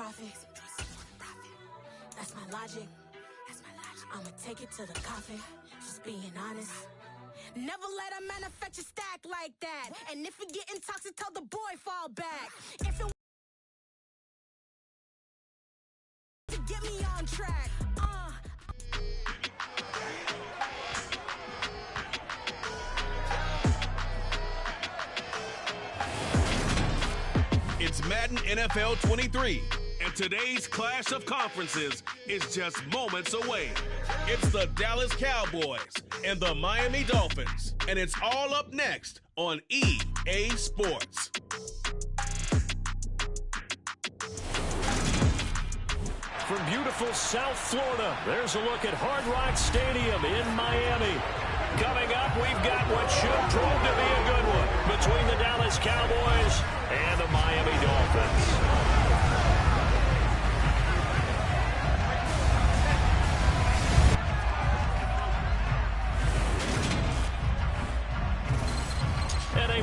profit. That's my logic. I'ma take it to the coffin. Just being honest. Never let a manufacture stack like that. And if it getting toxic, tell the boy fall back. If it to get me on track. It's Madden NFL 23, and today's clash of conferences is just moments away. It's the Dallas Cowboys and the Miami Dolphins, and it's all up next on EA Sports. From beautiful South Florida, there's a look at Hard Rock Stadium in Miami. Coming up, we've got what should prove to be a good one between the Dallas Cowboys and the Miami Dolphins.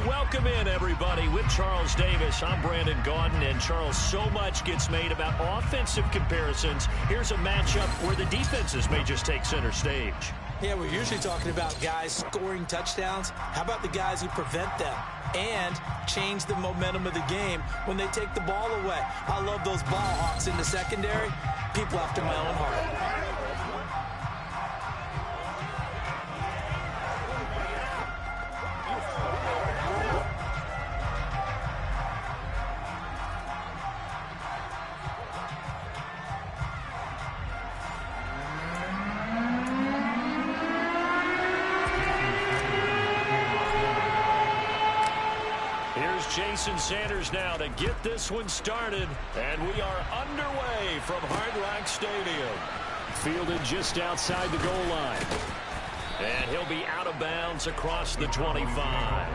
Welcome in, everybody, with Charles Davis. I'm Brandon Gaudin, and Charles, so much gets made about offensive comparisons. Here's a matchup where the defenses may just take center stage. Yeah, we're usually talking about guys scoring touchdowns. How about the guys who prevent them and change the momentum of the game when they take the ball away? I love those ball hawks in the secondary. People after my own heart. Jason Sanders now to get this one started, and we are underway from Hard Rock Stadium. Fielded just outside the goal line. And he'll be out of bounds across the 25.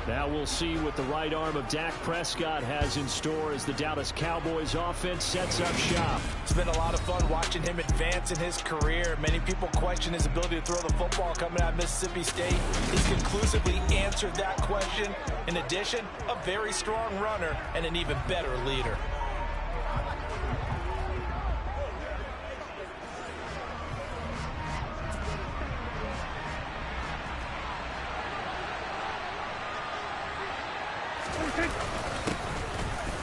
Now we'll see what the right arm of Dak Prescott has in store as the Dallas Cowboys offense sets up shop. It's been a lot of fun watching him advance in his career. Many people question his ability to throw the football coming out of Mississippi State. He's conclusively answered that question. In addition, a very strong runner and an even better leader.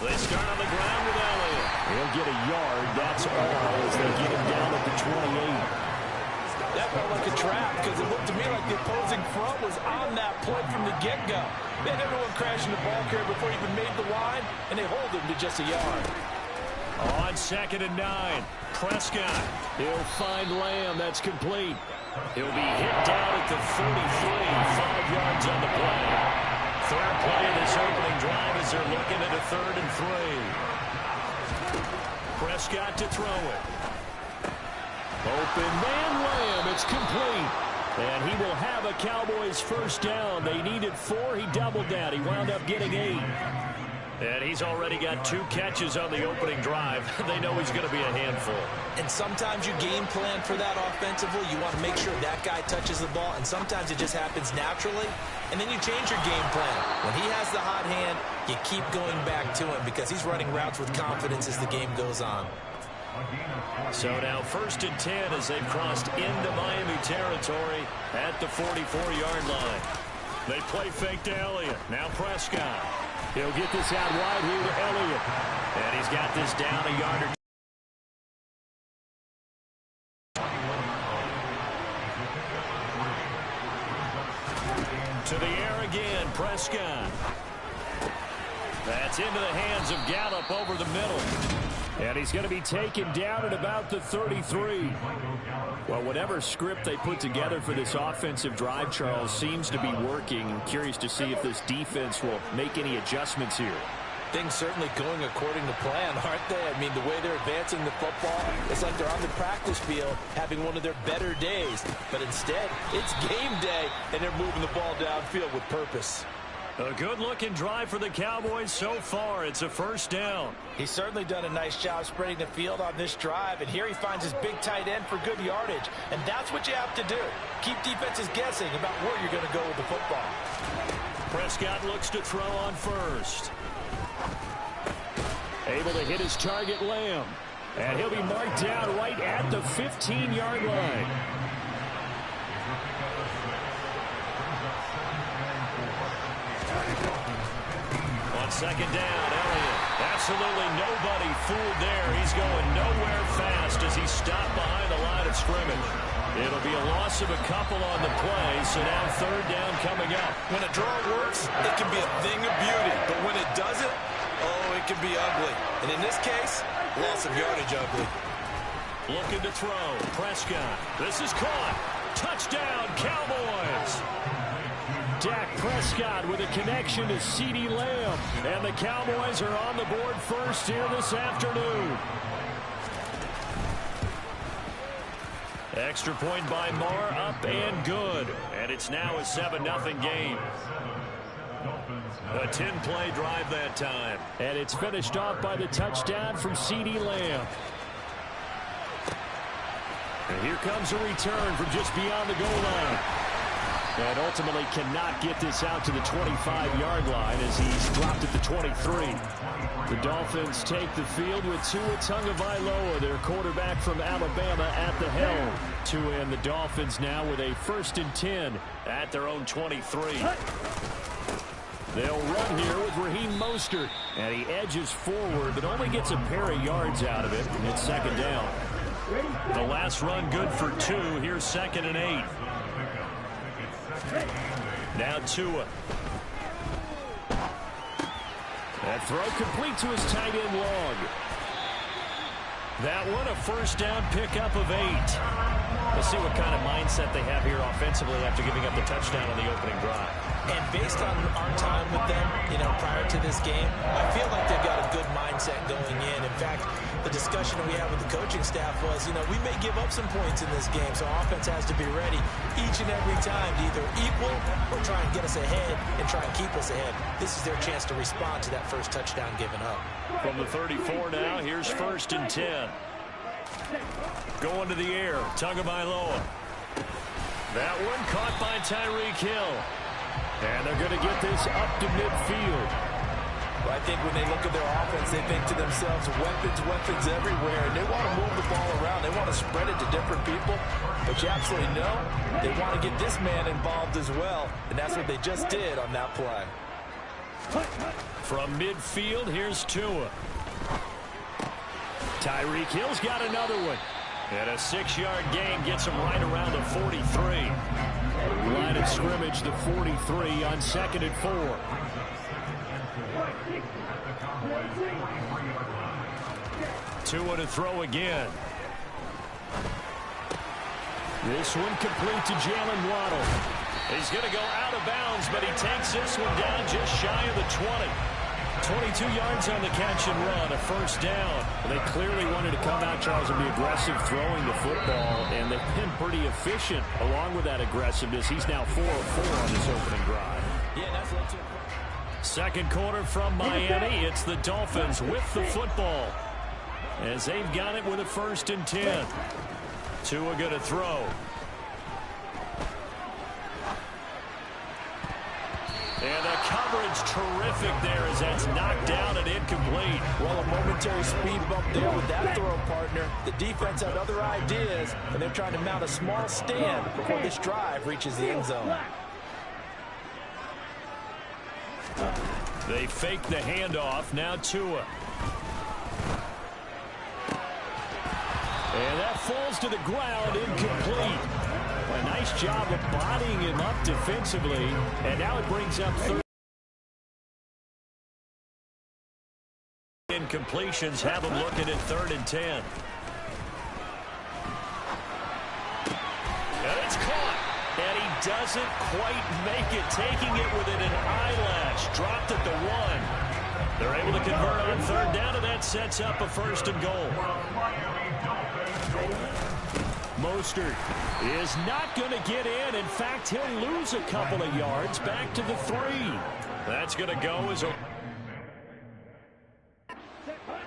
They start on the ground with Elliott. He'll get a yard. That's all as they get him down at the 28. That felt like a trap because it looked to me like the opposing front was on that play from the get-go. They had everyone crashing the ball carrier before he even made the line, and they hold him to just a yard. On 2nd and 9, Prescott. He'll find Lamb. That's complete. He'll be hit down at the 43, 5 yards on the play. Third play of this opening drive as they're looking at a 3rd and 3. Prescott to throw it. Open man Lamb. It's complete. And he will have a Cowboys first down. They needed 4. He doubled that. He wound up getting 8. And he's already got 2 catches on the opening drive. They know he's going to be a handful. And sometimes you game plan for that offensively. You want to make sure that guy touches the ball. And sometimes it just happens naturally. And then you change your game plan. When he has the hot hand, you keep going back to him because he's running routes with confidence as the game goes on. So now 1st and 10 as they've crossed into Miami territory at the 44-yard line. They play fake to Elliott. Now Prescott. He'll get this out wide here to Elliott. And he's got this down a yard or two. To the air again, Prescott. That's into the hands of Gallup over the middle. And he's going to be taken down at about the 33. Well, whatever script they put together for this offensive drive, Charles, seems to be working. I'm curious to see if this defense will make any adjustments here. Things certainly going according to plan, aren't they? I mean, the way they're advancing the football, it's like they're on the practice field having one of their better days. But instead, it's game day, and they're moving the ball downfield with purpose. A good-looking drive for the Cowboys so far. It's a first down. He's certainly done a nice job spreading the field on this drive, and here he finds his big tight end for good yardage. And that's what you have to do. Keep defenses guessing about where you're going to go with the football. Prescott looks to throw on first. Able to hit his target, Lamb. And he'll be marked down right at the 15-yard line. On second down, Elliott. Absolutely nobody fooled there. He's going nowhere fast as he's stopped behind the line of scrimmage. It'll be a loss of a couple on the play, so now third down coming up. When a draw works, it can be a thing of beauty. But when it doesn't, oh, it can be ugly. And in this case, loss of yardage ugly. Looking to throw. Prescott. This is caught. Touchdown, Cowboys. Dak Prescott with a connection to CeeDee Lamb. And the Cowboys are on the board first here this afternoon. Extra point by Marr, up and good. And it's now a 7-0 game. A 10-play drive that time. And it's finished off by the touchdown from CeeDee Lamb. And here comes a return from just beyond the goal line. And ultimately cannot get this out to the 25-yard line as he's dropped at the 23. The Dolphins take the field with Tua Tagovailoa, their quarterback from Alabama, at the helm. Tua and the Dolphins now with a 1st and 10 at their own 23. They'll run here with Raheem Mostert. And he edges forward but only gets a pair of yards out of it. And it's second down. The last run good for 2. Here's 2nd and 8. Now Tua. That throw complete to his tight end Long. That one a first down pickup of 8. Let's see what kind of mindset they have here offensively after giving up the touchdown on the opening drive. And based on our time with them, prior to this game, I feel like they've got a good mindset going in. In fact, the discussion that we had with the coaching staff was, we may give up some points in this game, so offense has to be ready each and every time to either equal or try and get us ahead and try and keep us ahead. This is their chance to respond to that first touchdown given up. From the 34 now, here's 1st and 10. Going to the air, Tagovailoa. That one caught by Tyreek Hill. And they're going to get this up to midfield. Well, I think when they look at their offense, they think to themselves, weapons everywhere. And they want to move the ball around. They want to spread it to different people. But you absolutely know they want to get this man involved as well. And that's what they just did on that play. From midfield, here's Tua. Tyreek Hill's got another one. And a 6-yard gain gets him right around the 43. Line of scrimmage, the 43 on 2nd and 4. Tua to throw again. This one complete to Jalen Waddle. He's going to go out of bounds, but he takes this one down just shy of the 20. 22 yards on the catch and run, a first down. They clearly wanted to come out, Charles, and be aggressive throwing the football, and they've been pretty efficient along with that aggressiveness. He's now 4 of 4 on this opening drive. Yeah, that's what Second quarter from Miami. It's the Dolphins with the football as they've got it with a 1st and 10. Tua going to throw. And the coverage terrific there as that's knocked down and incomplete. Well, a momentary speed bump there with that throw, partner. The defense had other ideas, and they're trying to mount a small stand before this drive reaches the end zone. They fake the handoff. Now Tua. And that falls to the ground, incomplete. A nice job of bodying him up defensively. And now it brings up 3. Incompletions have him looking at 3rd and 10. And it's caught. And he doesn't quite make it, taking it within an eyelash. Dropped at the 1. They're able to convert on 3rd down, and that sets up a 1st and goal. Mostert is not going to get in. In fact, he'll lose a couple of yards back to the 3. That's going to go as a...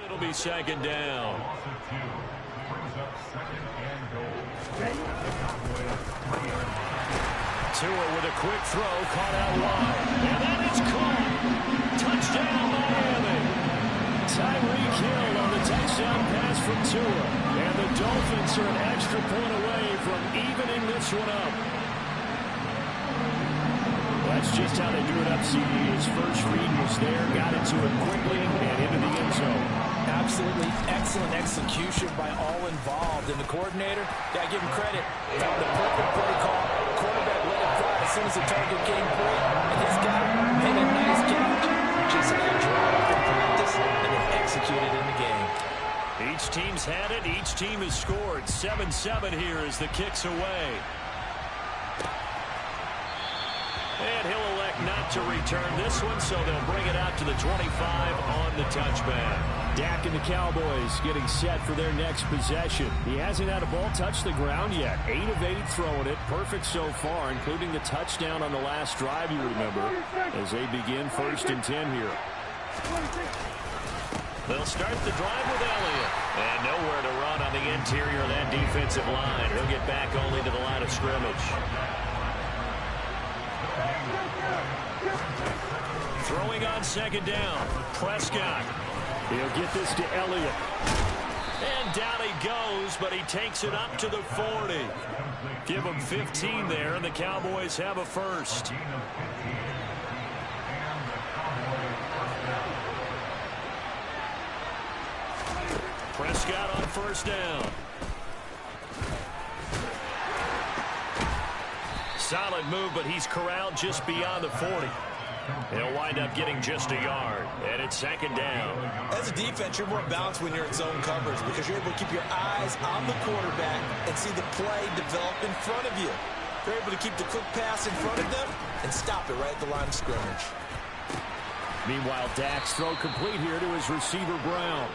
It'll be 2nd down. Tua with a quick throw, caught out wide. And that is caught. Touchdown, Miami. Tyreek Hill on the touchdown pass from Tua. And the Dolphins are an extra point away from evening this one up. That's just how they do it up, CD. His first read was there, got into it quickly, and into the end zone. Absolutely excellent execution by all involved. And the coordinator, gotta give him credit, found the perfect play call. Quarterback let it fly as soon as the target came free. And this guy made a nice catch. Just had to draw up in practice and then execute it in the game. Each team's had it. Each team has scored. 7-7 here as the kick's away. And he'll elect not to return this one, so they'll bring it out to the 25 on the touchback. Dak and the Cowboys getting set for their next possession. He hasn't had a ball touch the ground yet. 8 of 8 throwing it. Perfect so far, including the touchdown on the last drive, you remember, as they begin 1st and 10 here. They'll start the drive with Elliott. And nowhere to run on the interior of that defensive line. He'll get back only to the line of scrimmage. Throwing on 2nd down. Prescott. He'll get this to Elliott. And down he goes, but he takes it up to the 40. Give him 15 there, and the Cowboys have a first. Prescott on 1st down. Solid move, but he's corralled just beyond the 40. He'll wind up getting just a yard, and it's 2nd down. As a defense, you're more balanced when you're in zone coverage because you're able to keep your eyes on the quarterback and see the play develop in front of you. You're able to keep the quick pass in front of them and stop it right at the line of scrimmage. Meanwhile, Dak's throw complete here to his receiver, Brown.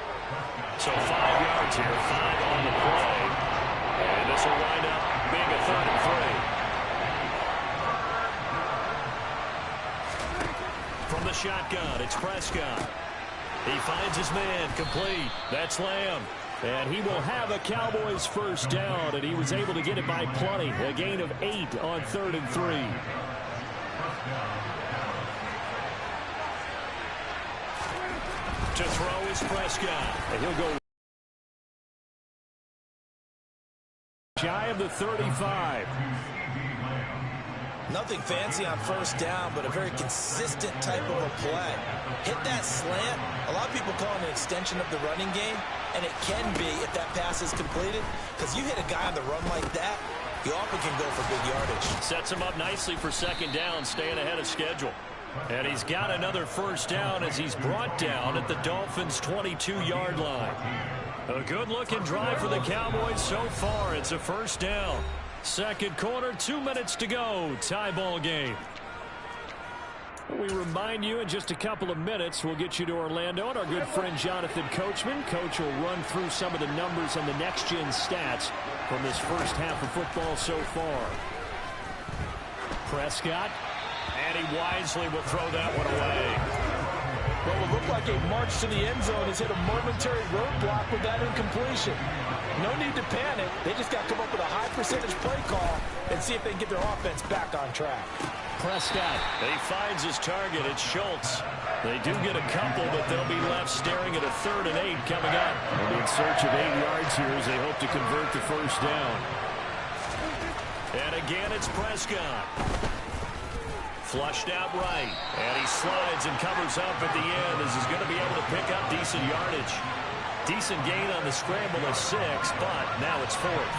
So 5 yards here, 5 on the play. And this will wind up being a 3rd and 3. From the shotgun, it's Prescott. He finds his man, complete. That's Lamb. And he will have a Cowboys 1st down, and he was able to get it by plenty. A gain of 8 on 3rd and 3. To throw is Prescott. And he'll go shy of the 35. Nothing fancy on 1st down, but a very consistent type of a play. Hit that slant. A lot of people call it an extension of the running game, and it can be if that pass is completed, because you hit a guy on the run like that, you often can go for big yardage. Sets him up nicely for 2nd down, staying ahead of schedule. And he's got another 1st down as he's brought down at the Dolphins' 22-yard line. A good-looking drive for the Cowboys so far. It's a 1st down. 2nd quarter, 2 minutes to go. Tie ball game. We remind you in just a couple of minutes, we'll get you to Orlando and our good friend Jonathan Coachman. Coach will run through some of the numbers and the next-gen stats from this first half of football so far. Prescott, and he wisely will throw that one away. Well, it looked like a march to the end zone has hit a momentary roadblock with that incompletion. No need to panic. They just got to come up with a high percentage play call and see if they can get their offense back on track. Prescott, he finds his target. It's Schultz. They do get a couple, but they'll be left staring at a 3rd and 8 coming up. They'll be in search of 8 yards here as they hope to convert the 1st down. And again, it's Prescott. Flushed out right, and he slides and covers up at the end as he's going to be able to pick up decent yardage. Decent gain on the scramble of 6, but now it's 4th.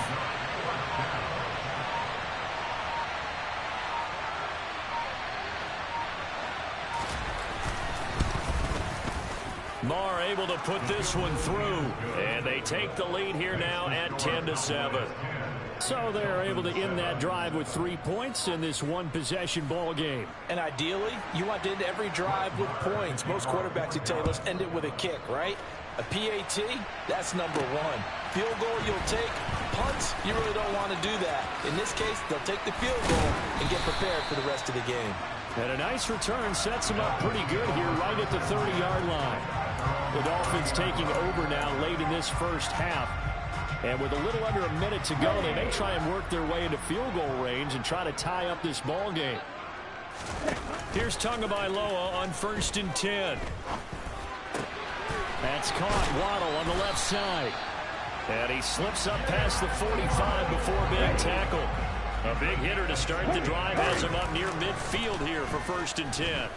Marr able to put this one through, and they take the lead here now at 10-7. So they're able to end that drive with 3 points in this one-possession ball game. And ideally, you want to end every drive with points. Most quarterbacks would tell you, let's end it with a kick, right? A PAT, that's number 1. Field goal you'll take. Punts, you really don't want to do that. In this case, they'll take the field goal and get prepared for the rest of the game. And a nice return sets them up pretty good here right at the 30-yard line. The Dolphins taking over now late in this first half. And with a little under a minute to go, they may try and work their way into field goal range and try to tie up this ball game. Here's Tagovailoa on 1st and 10. That's caught. Waddle on the left side. And he slips up past the 45 before being tackled. A big hitter to start the drive has him up near midfield here for 1st and 10.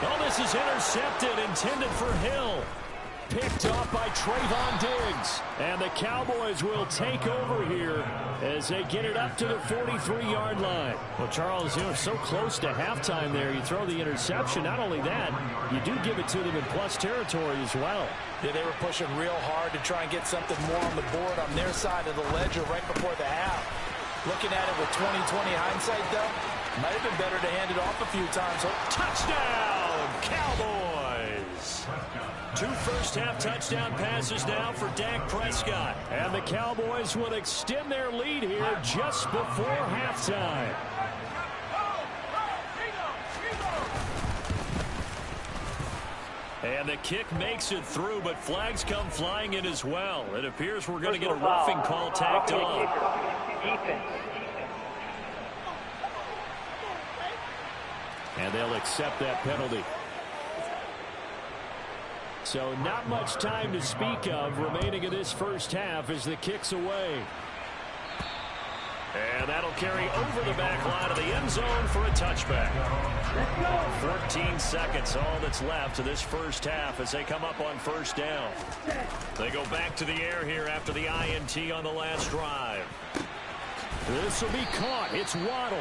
Oh, this is intercepted, intended for Hill. Picked off by Trayvon Diggs. And the Cowboys will take over here as they get it up to the 43-yard line. Well, Charles, you're so close to halftime there. You throw the interception. Not only that, you do give it to them in plus territory as well. Yeah, they were pushing real hard to try and get something more on the board on their side of the ledger right before the half. Looking at it with 20/20 hindsight, though, might have been better to hand it off a few times. Touchdown, Cowboys! 2 first-half touchdown passes now for Dak Prescott. And the Cowboys will extend their lead here just before halftime. And the kick makes it through, but flags come flying in as well. It appears we're going to get a roughing call tacked on. And they'll accept that penalty. So not much time to speak of remaining in this first half as the kick's away. And that'll carry over the back line of the end zone for a touchback. 14 seconds, all that's left of this first half as they come up on 1st down. They go back to the air here after the INT on the last drive. This will be caught. It's Waddle.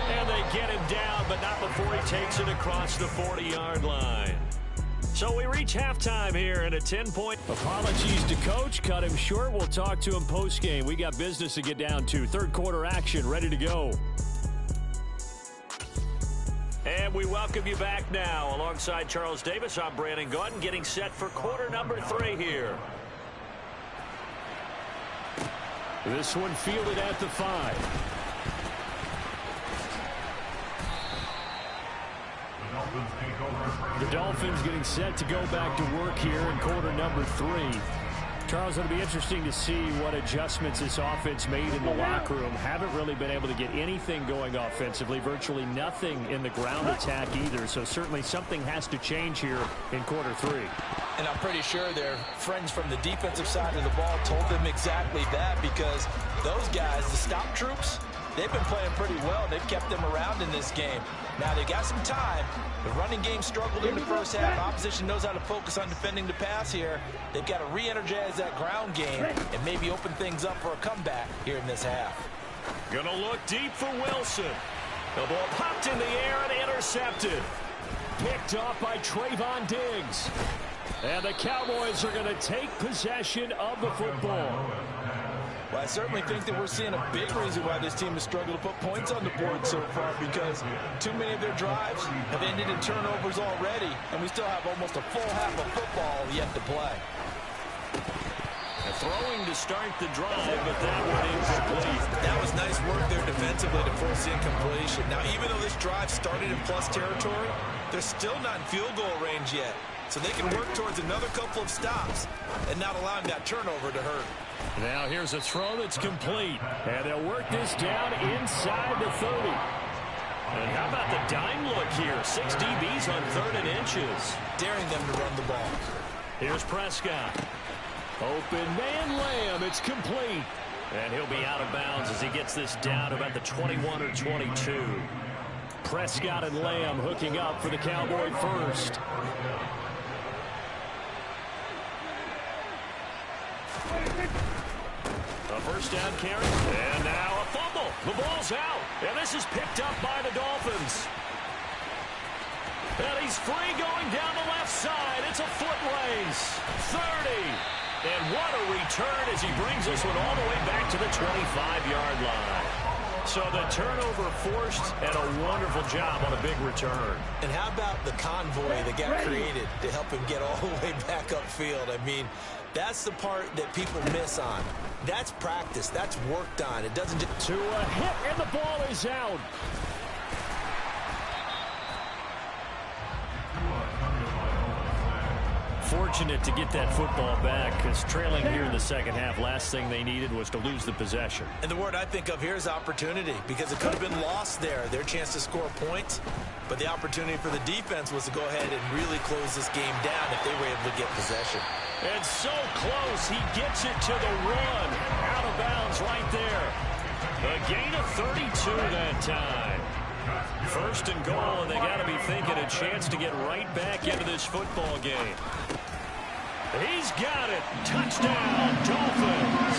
And they get him down, but not before he takes it across the 40-yard line. So we reach halftime here at a 10-point. Apologies to Coach. Cut him short. We'll talk to him post-game. We got business to get down to. 3rd quarter action ready to go. And we welcome you back now. Alongside Charles Davis, I'm Brandon Gordon, getting set for quarter number 3 here. This one fielded at the 5. The Dolphins getting set to go back to work here in quarter number 3. Charles, it'll be interesting to see what adjustments this offense made in the locker room. Haven't really been able to get anything going offensively, virtually nothing in the ground attack either. So certainly something has to change here in quarter 3. And I'm pretty sure their friends from the defensive side of the ball told them exactly that, because those guys, the stop troops, they've been playing pretty well. They've kept them around in this game. Now they got some time. The running game struggled in the first half. Opposition knows how to focus on defending the pass here. They've got to re-energize that ground game and maybe open things up for a comeback here in this half. Gonna look deep for Wilson. The ball popped in the air and intercepted. Picked off by Trayvon Diggs. And the Cowboys are going to take possession of the football. Well, I certainly think that we're seeing a big reason why this team has struggled to put points on the board so far, because too many of their drives have ended in turnovers already, and we still have almost a full half of football yet to play. Throwing to start the drive, but that one incomplete. That was nice work there defensively to force the incompletion. Now, even though this drive started in plus territory, they're still not in field goal range yet. So they can work towards another couple of stops and not allowing that turnover to hurt. Now here's a throw that's complete. And they'll work this down inside the 30. And how about the dime look here? 6 DBs on 3rd and inches. Daring them to run the ball. Here's Prescott. Open man Lamb. It's complete. And he'll be out of bounds as he gets this down about the 21 or 22. Prescott and Lamb hooking up for the Cowboy first. A first down carry, and now a fumble. The ball's out, and this is picked up by the Dolphins. And he's free going down the left side. It's a foot race. 30. And what a return as he brings this one all the way back to the 25-yard line. So the turnover forced, and a wonderful job on a big return. And how about the convoy that got created to help him get all the way back upfield? I mean, that's the part that people miss on. That's practice. That's worked on. It doesn't just... To a hit, and the ball is out. fortunate to get that football back because trailing here in the second half, last thing they needed was to lose the possession. And the word I think of here is opportunity, because it could have been lost there, their chance to score points. But the opportunity for the defense was to go ahead and really close this game down if they were able to get possession. And so close, he gets it to the run. Out of bounds right there. A gain of 32 that time. First and goal, and they got to be thinking a chance to get right back into this football game. He's got it. Touchdown, Dolphins.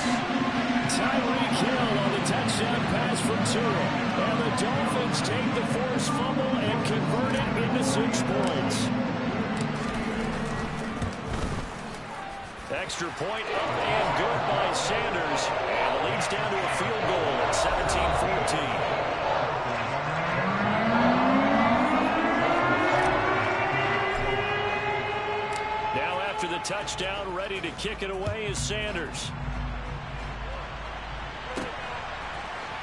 Tyreek Hill on the touchdown pass from Tua. And the Dolphins take the forced fumble and convert it into 6 points. Extra point up and good by Sanders. And it leads down to a field goal at 17-14. After the touchdown, ready to kick it away is Sanders.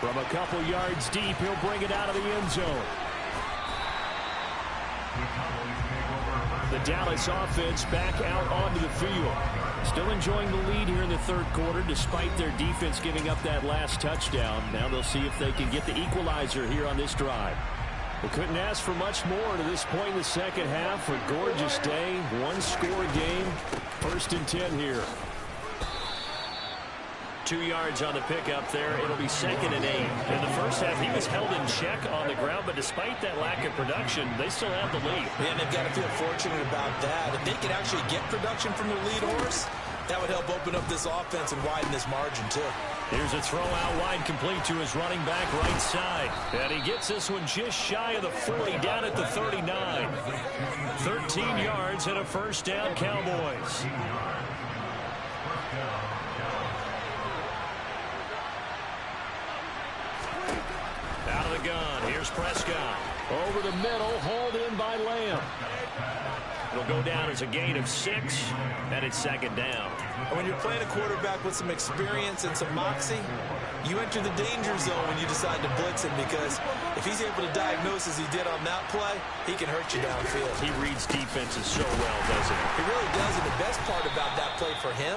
From a couple yards deep, he'll bring it out of the end zone. The Dallas offense back out onto the field. Still enjoying the lead here in the third quarter, despite their defense giving up that last touchdown. Now they'll see if they can get the equalizer here on this drive. We couldn't ask for much more to this point in the second half. A gorgeous day, one-score game. First and 10 here. 2 yards on the pickup there. It'll be second and 8. In the first half, he was held in check on the ground, but despite that lack of production, they still have the lead. Yeah, and they've got to feel fortunate about that. If they can actually get production from their lead horse, that would help open up this offense and widen this margin, too. Here's a throw out wide, complete to his running back right side. And he gets this one just shy of the 40, down at the 39. 13 yards and a first down, Cowboys. Out of the gun, here's Prescott. Over the middle, hauled in by Lamb. It'll go down as a gain of 6, and it's second down. And when you're playing a quarterback with some experience and some moxie, you enter the danger zone when you decide to blitz him, because if he's able to diagnose as he did on that play, he can hurt you downfield. He reads defenses so well, doesn't he? He really does, and the best part about that play for him,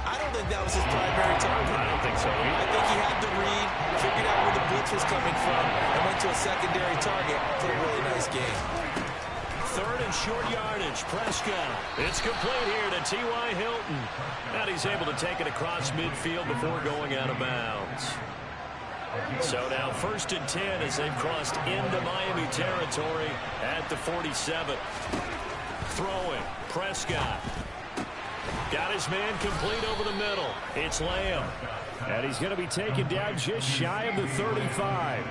I don't think that was his primary target. I don't think so either. I think he had to read, figured out where the blitz was coming from, and went to a secondary target for a really nice game. Third and short yardage, Prescott. It's complete here to T.Y. Hilton. And he's able to take it across midfield before going out of bounds. So now first and 10 as they've crossed into Miami territory at the 47. Throwing, Prescott. Got his man complete over the middle. It's Lamb. And he's going to be taken down just shy of the 35.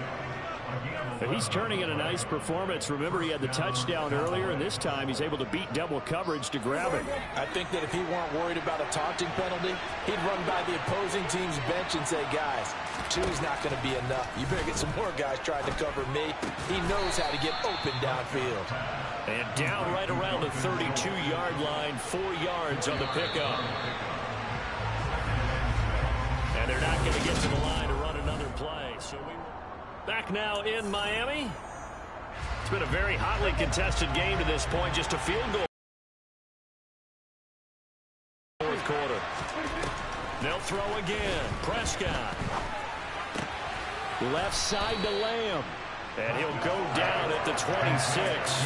But he's turning in a nice performance. Remember, he had the touchdown earlier, and this time he's able to beat double coverage to grab it. I think that if he weren't worried about a taunting penalty, he'd run by the opposing team's bench and say, guys, 2's not going to be enough. You better get some more guys trying to cover me. He knows how to get open downfield. And down right around the 32-yard line, 4 yards on the pickup. And they're not going to get to the line to run another play. So we back now in Miami. It's been a very hotly contested game to this point. Just a field goal. Fourth quarter. They'll throw again. Prescott. Left side to Lamb. And he'll go down at the 26,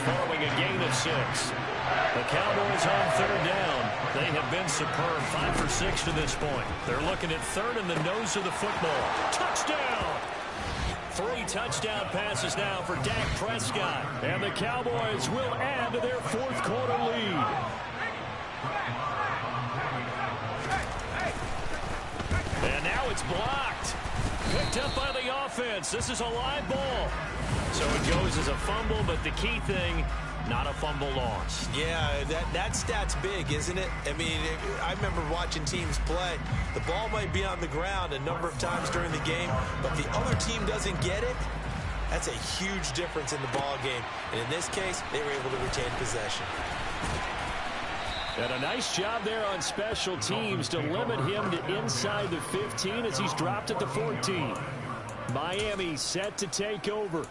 following a gain of 6. The Cowboys on third down. They have been superb, 5 for 6 to this point. They're looking at third in the nose of the football. Touchdown! 3 touchdown passes now for Dak Prescott. And the Cowboys will add to their fourth quarter lead. And now it's blocked. Picked up by the offense. This is a live ball. So it goes as a fumble, but the key thing, not a fumble loss. Yeah, that stat's big, isn't it? I mean, I remember watching teams play. The ball might be on the ground a number of times during the game, but if the other team doesn't get it, that's a huge difference in the ball game. And in this case, they were able to retain possession. And a nice job there on special teams to limit him to inside the 15 as he's dropped at the 14. Miami set to take over.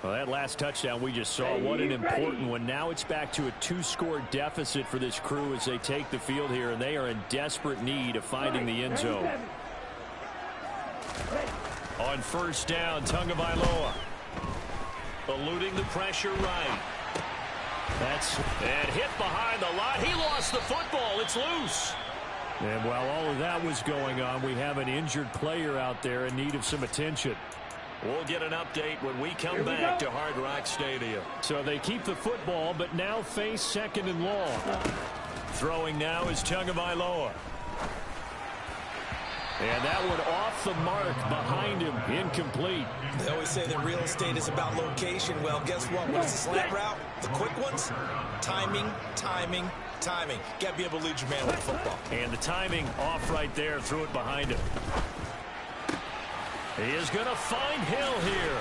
Well, that last touchdown we just saw, what an important one. Now it's back to a 2-score deficit for this crew as they take the field here, and they are in desperate need of finding the end zone. On first down, Tagovailoa eluding the pressure right. And hit behind the line. He lost the football. It's loose. And while all of that was going on, we have an injured player out there in need of some attention. We'll get an update when we come back to Hard Rock Stadium. So they keep the football, but now face 2nd and long. Throwing now is Tagovailoa. And that one off the mark behind him, incomplete. They always say that real estate is about location. Well, guess what? When it's a slant route, the quick ones, timing, timing, timing. Got to be able to lead your man with the football. And the timing off right there, threw it behind him. He is going to find Hill here.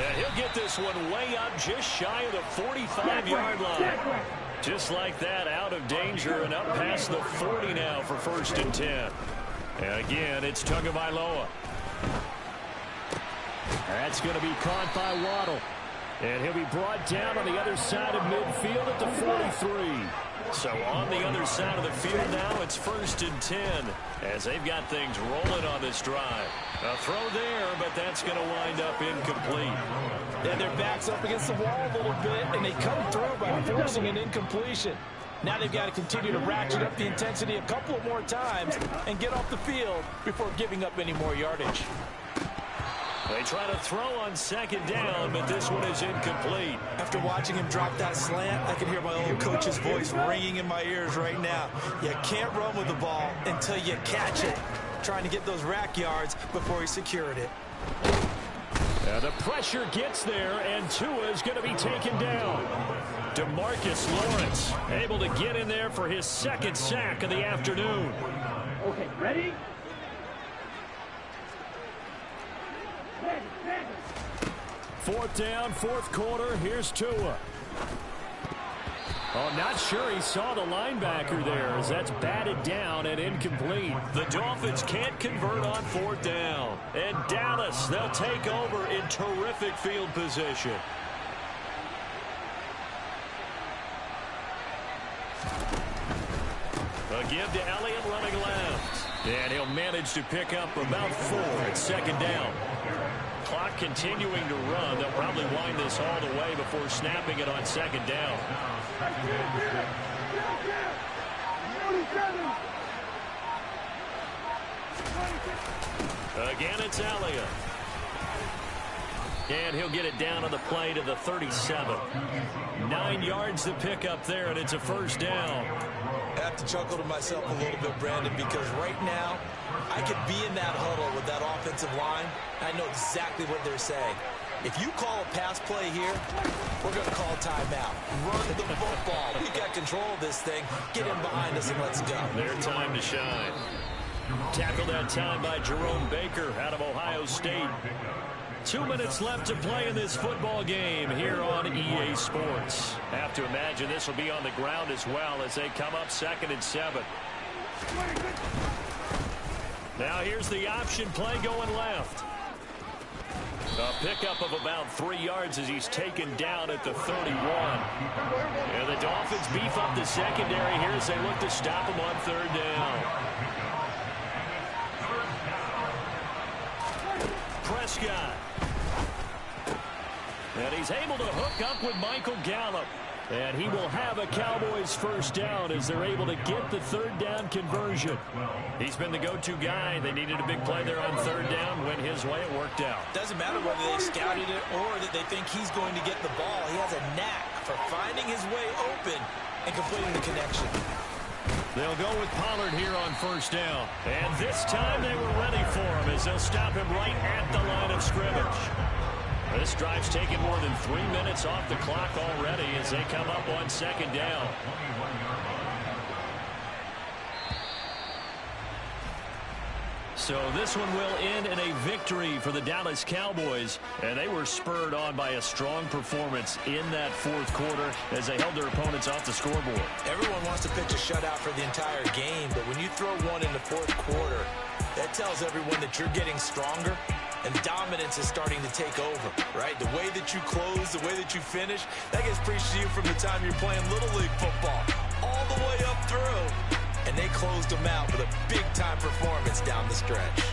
And he'll get this one way up just shy of the 45-yard line. Just like that, out of danger and up past the 40 now for 1st and 10. And again, it's Tagovailoa. That's going to be caught by Waddle. And he'll be brought down on the other side of midfield at the 43. So on the other side of the field now, it's 1st and 10 as they've got things rolling on this drive. A throw there, but that's going to wind up incomplete. Yeah, their back's up against the wall a little bit, and they come through by forcing an incompletion. Now they've got to continue to ratchet up the intensity a couple of more times and get off the field before giving up any more yardage. They try to throw on 2nd down, but this one is incomplete. After watching him drop that slant, I can hear my old coach's voice ringing in my ears right now. You can't run with the ball until you catch it. Trying to get those rack yards before he secured it. The pressure gets there, and Tua is going to be taken down. DeMarcus Lawrence able to get in there for his 2nd sack of the afternoon. Okay, ready? 4th down, 4th quarter. Here's Tua. Oh, not sure he saw the linebacker there as that's batted down and incomplete. The Dolphins can't convert on 4th down. And Dallas, they'll take over in terrific field position. A give to Elliott running left. And he'll manage to pick up about 4 at 2nd down. Clock continuing to run. They'll probably wind this all the way before snapping it on 2nd down. Again, it's Elliott. And he'll get it down on the play to the 37. 9 yards to pick up there, and it's a 1st down. I have to chuckle to myself a little bit, Brandon, because right now I could be in that huddle with that offensive line. I know exactly what they're saying. If you call a pass play here, we're going to call timeout. Run the football. We got control of this thing. Get in behind us and let's go. Their time to shine. Tackled that time by Jerome Baker out of Ohio State. 2 minutes left to play in this football game here on EA Sports. Have to imagine this will be on the ground as well as they come up 2nd and 7. Now here's the option play going left. A pickup of about 3 yards as he's taken down at the 31. And the Dolphins beef up the secondary here as they look to stop him on 3rd down. Prescott. And he's able to hook up with Michael Gallup. And he will have a Cowboys 1st down as they're able to get the 3rd down conversion. He's been the go-to guy. They needed a big play there on 3rd down. Went his way. It worked out. Doesn't matter whether they scouted it or that they think he's going to get the ball. He has a knack for finding his way open and completing the connection. They'll go with Pollard here on 1st down. And this time they were ready for him as they'll stop him right at the line of scrimmage. This drive's taken more than 3 minutes off the clock already as they come up on 2nd down. So this one will end in a victory for the Dallas Cowboys. And they were spurred on by a strong performance in that 4th quarter as they held their opponents off the scoreboard. Everyone wants to pitch a shutout for the entire game, but when you throw one in the 4th quarter, that tells everyone that you're getting stronger and dominance is starting to take over, right? The way that you close, the way that you finish, that gets preached to you from the time you're playing Little League football all the way up through. And they closed them out with a big-time performance down the stretch.